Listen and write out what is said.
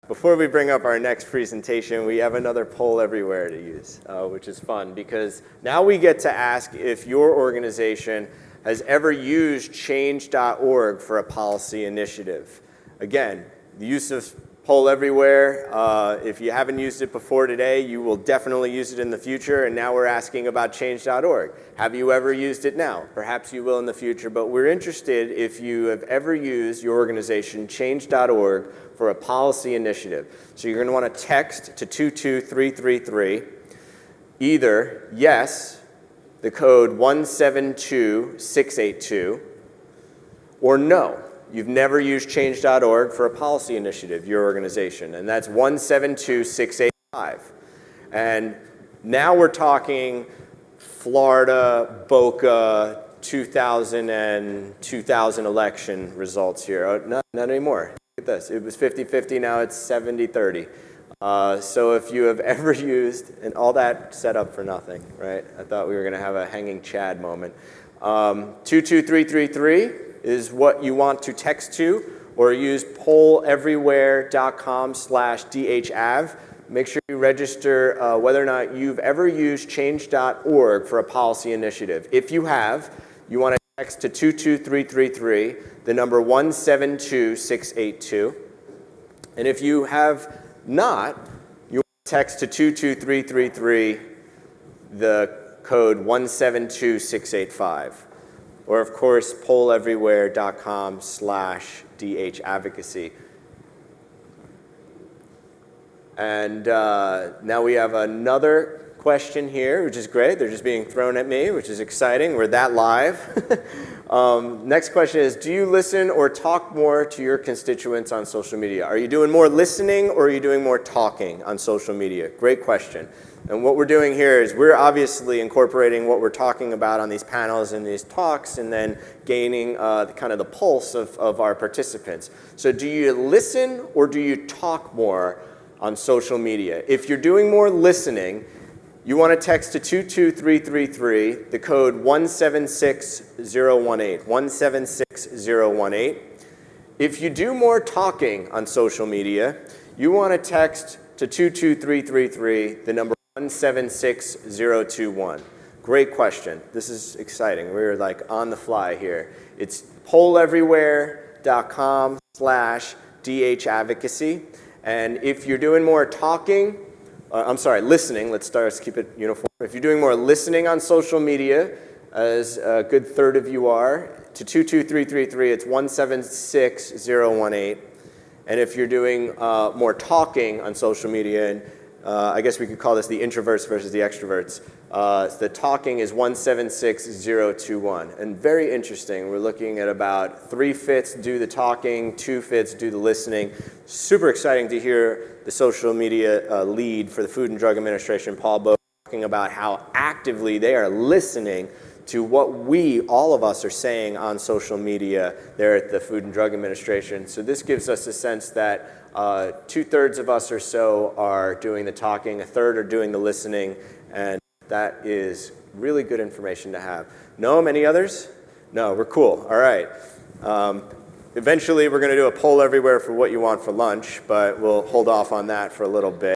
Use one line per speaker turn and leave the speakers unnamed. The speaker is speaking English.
Before we bring up our next presentation, we have another poll everywhere to use, which is fun because now we get to ask if your organization has ever used change.org for a policy initiative. Again, the use of poll everywhere. If you haven't used it before today, you will definitely use it in the future. And now we're asking about change.org. Have you ever used it now? Perhaps you will in the future, but we're interested if you have ever used your organization change.org for a policy initiative. So you're going to want to text to 22333, either yes, the code 172682, or no. You've never used change.org for a policy initiative, your organization, and that's 172685. And now we're talking Florida, Boca, 2000 election results here. Oh, not anymore. Look at this. It was 50-50, now it's 70-30. So if you have ever used, and all that set up for nothing, right? I thought we were going to have a hanging Chad moment. 22333 is what you want to text to, or use polleverywhere.com/dhav. Make sure you register whether or not you've ever used change.org for a policy initiative. If you have, you want to text to 22333, the number 172682. And if you have not, you want to text to 22333, the code 172685. Or, of course, polleverywhere.com/dhabvocacy. And now we have another question here, which is great. They're just being thrown at me, which is exciting. We're that live. Next question is, do you listen or talk more to your constituents on social media? Are you doing more listening or are you doing more talking on social media? Great question. And what we're doing here is we're obviously incorporating what we're talking about on these panels and these talks and then gaining kind of the pulse of our participants. So do you listen or do you talk more on social media? If you're doing more listening, you want to text to 22333, the code 176018, 176018. If you do more talking on social media, you want to text to 22333, the number 176021. Great question. This is exciting. We're like on the fly here. It's polleverywhere.com/dhabvocacy. And if you're doing more talking, listening, let's keep it uniform. If you're doing more listening on social media, as a good third of you are, to 22333, it's 176018. And if you're doing more talking on social media, and I guess we could call this the introverts versus the extroverts, the talking is 176021. And very interesting. We're looking at about 3/5 do the talking, 2/5 do the listening. Super exciting to hear the social media lead for the Food and Drug Administration, Paul Bowe, talking about how actively they are listening to what all of us are saying on social media there at the Food and Drug Administration. So this gives us a sense that 2/3 of us or so are doing the talking, 1/3 are doing the listening, and that is really good information to have. Noam, any others? No, we're cool. All right. Eventually, we're going to do a poll everywhere for what you want for lunch, but we'll hold off on that for a little bit.